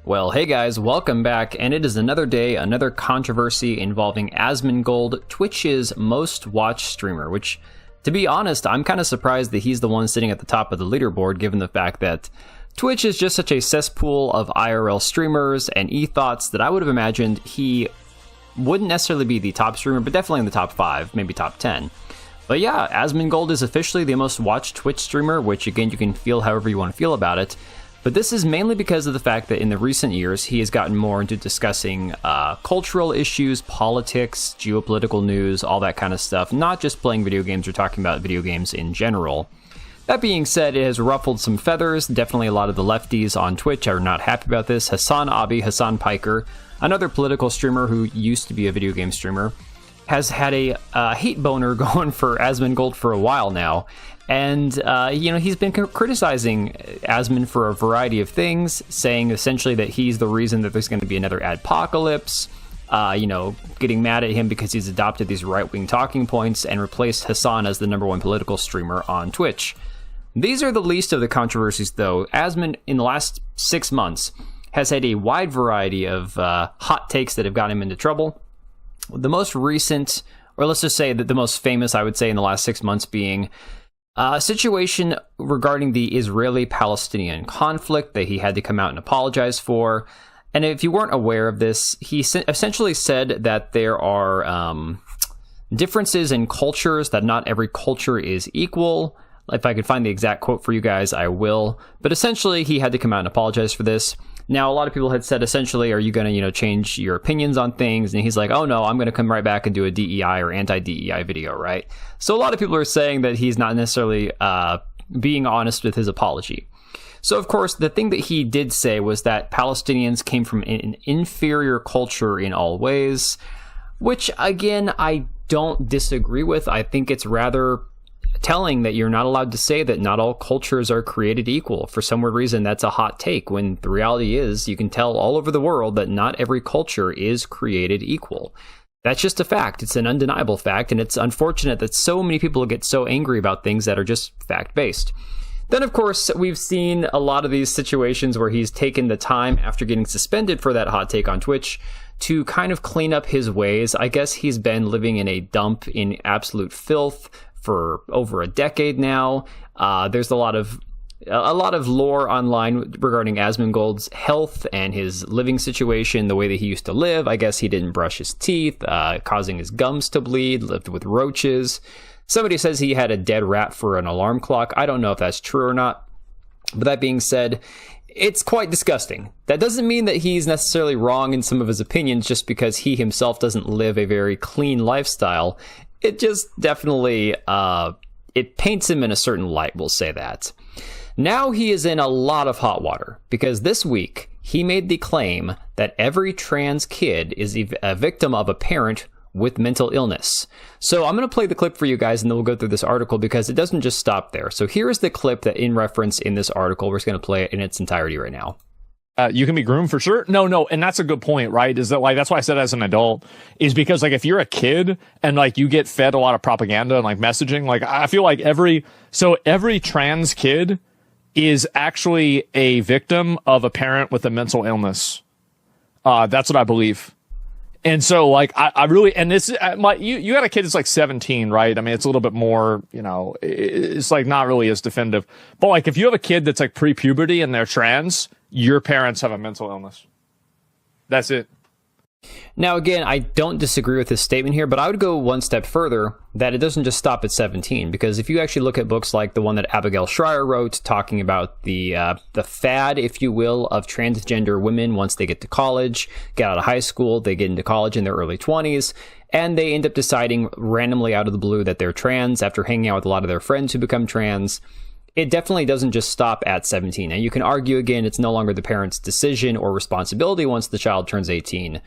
Well, hey guys, welcome back, and it is another day, another controversy involving Asmongold, Twitch's most watched streamer, which, to be honest, I'm kind of surprised that he's the one sitting at the top of the leaderboard, given the fact that Twitch is just such a cesspool of IRL streamers and e-thoughts that I would have imagined he wouldn't necessarily be the top streamer, but definitely in the top 5, maybe top 10. But yeah, Asmongold is officially the most watched Twitch streamer, which again, you can feel however you want to feel about it. But this is mainly because of the fact that in the recent years, he has gotten more into discussing cultural issues, politics, geopolitical news, all that kind of stuff, not just playing video games or talking about video games in general. That being said, it has ruffled some feathers. Definitely a lot of the lefties on Twitch are not happy about this. Hassan Piker, another political streamer who used to be a video game streamer, has had a hate boner going for Asmongold for a while now. And, he's been criticizing Asmon for a variety of things, saying essentially that he's the reason that there's going to be another adpocalypse, getting mad at him because he's adopted these right-wing talking points and replaced Hassan as the #1 political streamer on Twitch. These are the least of the controversies, though. Asmon, in the last 6 months, has had a wide variety of hot takes that have gotten him into trouble. The most recent, or let's just say that the most famous, I would say, in the last 6 months being a situation regarding the Israeli-Palestinian conflict that he had to come out and apologize for. And if you weren't aware of this, he essentially said that there are differences in cultures, that not every culture is equal. If I could find the exact quote for you guys, I will. But essentially, he had to come out and apologize for this. Now, a lot of people had said, essentially, are you going to, change your opinions on things? And he's like, oh, no, I'm going to come right back and do a DEI or anti-DEI video, right? So a lot of people are saying that he's not necessarily being honest with his apology. So, of course, the thing that he did say was that Palestinians came from an inferior culture in all ways, which, again, I don't disagree with. I think it's rather telling that you're not allowed to say that not all cultures are created equal. For some weird reason, that's a hot take, when the reality is you can tell all over the world that not every culture is created equal. That's just a fact. It's an undeniable fact, and it's unfortunate that so many people get so angry about things that are just fact-based. Then, of course, we've seen a lot of these situations where he's taken the time after getting suspended for that hot take on Twitch to kind of clean up his ways. I guess he's been living in a dump in absolute filth for over a decade now. There's a lot of lore online regarding Asmongold's health and his living situation, the way that he used to live. I guess he didn't brush his teeth, causing his gums to bleed, lived with roaches. Somebody says he had a dead rat for an alarm clock. I don't know if that's true or not. But that being said, it's quite disgusting. That doesn't mean that he's necessarily wrong in some of his opinions just because he himself doesn't live a very clean lifestyle. It just definitely, it paints him in a certain light, we'll say that. Now he is in a lot of hot water, because this week he made the claim that every trans kid is a victim of a parent with mental illness. So I'm going to play the clip for you guys, and then we'll go through this article, because it doesn't just stop there. So here is the clip that in reference in this article. We're just going to play it in its entirety right now. You can be groomed for sure. No. And that's a good point, right? Is that that's why I said as an adult, is because if you're a kid and you get fed a lot of propaganda and messaging, I feel like every trans kid is actually a victim of a parent with a mental illness. That's what I believe. And so I really, and this, you got a kid that's 17, right? I mean, it's a little bit more, it's not really as definitive, but if you have a kid that's pre-puberty and they're trans, your parents have a mental illness. That's it. Now, again, I don't disagree with this statement here, but I would go one step further, that it doesn't just stop at 17, because if you actually look at books like the one that Abigail Schreier wrote, talking about the fad, if you will, of transgender women once they get to college, get out of high school, they get into college in their early 20s, and they end up deciding randomly out of the blue that they're trans after hanging out with a lot of their friends who become trans. It definitely doesn't just stop at 17. And you can argue, again, it's no longer the parent's decision or responsibility once the child turns 18.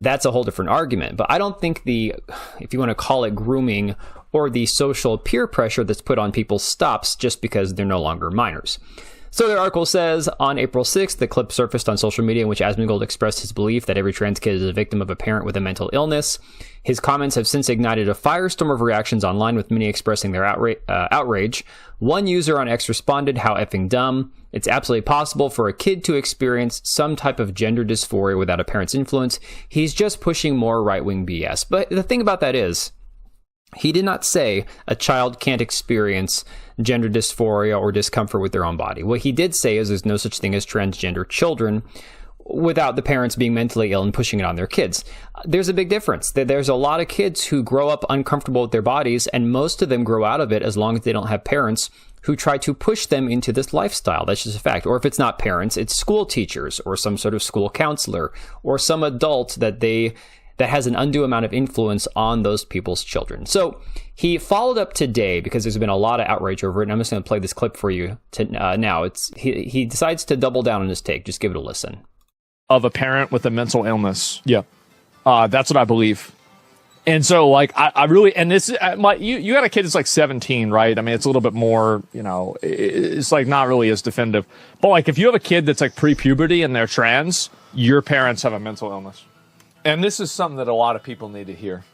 That's a whole different argument. But I don't think if you want to call it grooming, or the social peer pressure that's put on people stops just because they're no longer minors. So their article says, on April 6th, the clip surfaced on social media in which Asmongold expressed his belief that every trans kid is a victim of a parent with a mental illness. His comments have since ignited a firestorm of reactions online, with many expressing their outrage. One user on X responded, "How effing dumb. It's absolutely possible for a kid to experience some type of gender dysphoria without a parent's influence. He's just pushing more right-wing BS." But the thing about that is, he did not say a child can't experience gender dysphoria or discomfort with their own body. What he did say is there's no such thing as transgender children without the parents being mentally ill and pushing it on their kids. There's a big difference. There's a lot of kids who grow up uncomfortable with their bodies, and most of them grow out of it as long as they don't have parents who try to push them into this lifestyle. That's just a fact. Or if it's not parents, it's school teachers or some sort of school counselor or some adult that has an undue amount of influence on those people's children. So he followed up today because there's been a lot of outrage over it, and I'm just going to play this clip for you now. He decides to double down on his take. Just give it a listen. Of a parent with a mental illness. Yeah. That's what I believe. And so, like, I really, and this, you got a kid that's like 17, right? I mean, it's a little bit more, it's like not really as definitive. But like, if you have a kid that's like pre-puberty and they're trans, your parents have a mental illness. And this is something that a lot of people need to hear.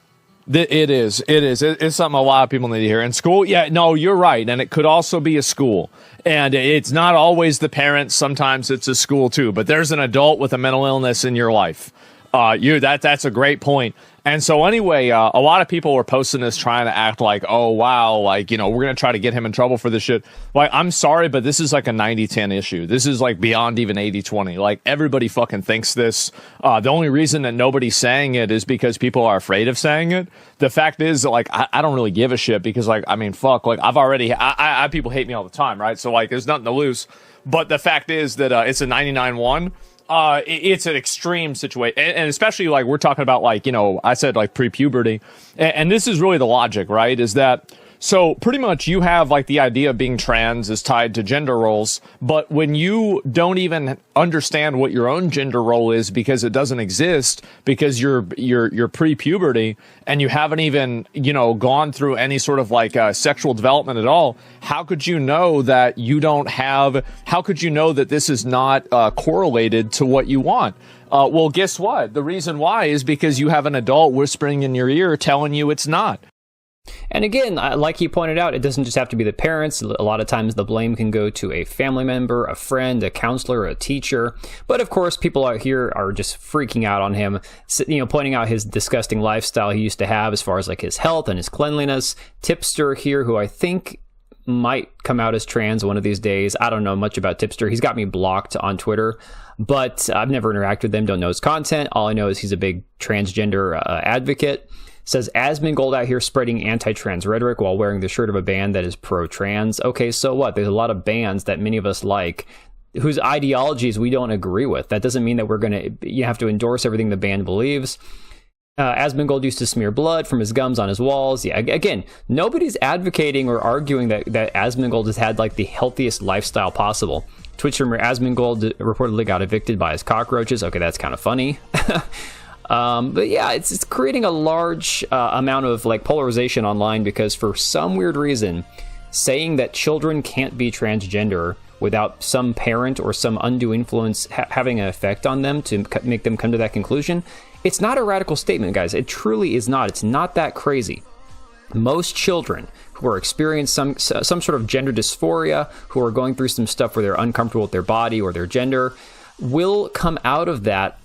It is. It's something a lot of people need to hear. In school, yeah, no, you're right. And it could also be a school. And it's not always the parents. Sometimes it's a school too. But there's an adult with a mental illness in your life. That's a great point. And so anyway, a lot of people were posting this trying to act like, oh, wow, like, we're going to try to get him in trouble for this shit. Like, I'm sorry, but this is like a 90-10 issue. This is like beyond even 80-20. Like, everybody fucking thinks this. The only reason that nobody's saying it is because people are afraid of saying it. The fact is that, like, I don't really give a shit because, like, I mean, fuck, like, I people hate me all the time, right? So, like, there's nothing to lose. But the fact is that it's a 99-1. It's an extreme situation, and especially like we're talking about, like, I said like pre-puberty, and this is really the logic, right? Is that so pretty much you have like the idea of being trans is tied to gender roles, but when you don't even understand what your own gender role is because it doesn't exist because you're pre-puberty and you haven't even gone through any sort of like sexual development at all, how could you know that how could you know that this is not correlated to what you want? Well, guess what? The reason why is because you have an adult whispering in your ear telling you it's not. And again, like he pointed out, it doesn't just have to be the parents. A lot of times the blame can go to a family member, a friend, a counselor, a teacher. But of course, people out here are just freaking out on him, pointing out his disgusting lifestyle he used to have as far as like his health and his cleanliness. Tipster here, who I think might come out as trans one of these days. I don't know much about Tipster. He's got me blocked on Twitter, but I've never interacted with him, don't know his content. All I know is he's a big transgender advocate. Says Asmongold out here spreading anti-trans rhetoric while wearing the shirt of a band that is pro-trans. Okay, so what? There's a lot of bands that many of us like whose ideologies we don't agree with. That doesn't mean that you have to endorse everything the band believes. Asmongold used to smear blood from his gums on his walls. Yeah, again, nobody's advocating or arguing that Asmongold has had like the healthiest lifestyle possible. Twitch streamer Asmongold reportedly got evicted by his cockroaches. Okay, that's kind of funny. But yeah, it's creating a large amount of like polarization online because for some weird reason, saying that children can't be transgender without some parent or some undue influence having an effect on them to make them come to that conclusion, it's not a radical statement, guys. It truly is not. It's not that crazy. Most children who are experiencing some sort of gender dysphoria, who are going through some stuff where they're uncomfortable with their body or their gender, will come out of that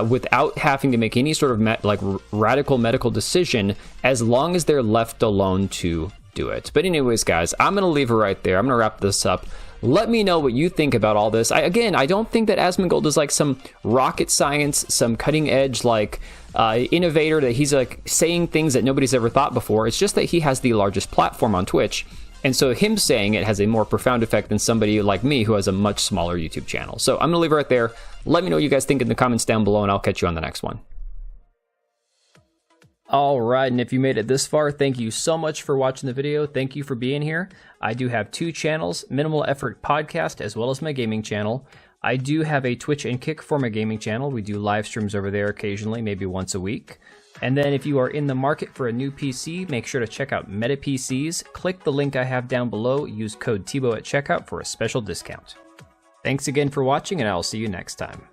without having to make any sort of radical medical decision, as long as they're left alone to do it. But anyways, guys, I'm going to leave it right there. I'm going to wrap this up. Let me know what you think about all this. I don't think that Asmongold is like some rocket science, some cutting edge like innovator that he's like saying things that nobody's ever thought before. It's just that he has the largest platform on Twitch. And so him saying it has a more profound effect than somebody like me who has a much smaller YouTube channel. So I'm going to leave it right there. Let me know what you guys think in the comments down below, and I'll catch you on the next one. All right, and if you made it this far, thank you so much for watching the video. Thank you for being here. I do have two channels, Minimal Effort Podcast, as well as my gaming channel. I do have a Twitch and Kick for my gaming channel. We do live streams over there occasionally, maybe once a week. And then if you are in the market for a new PC, make sure to check out Meta PCs. Click the link I have down below. Use code TBO at checkout for a special discount. Thanks again for watching, and I'll see you next time.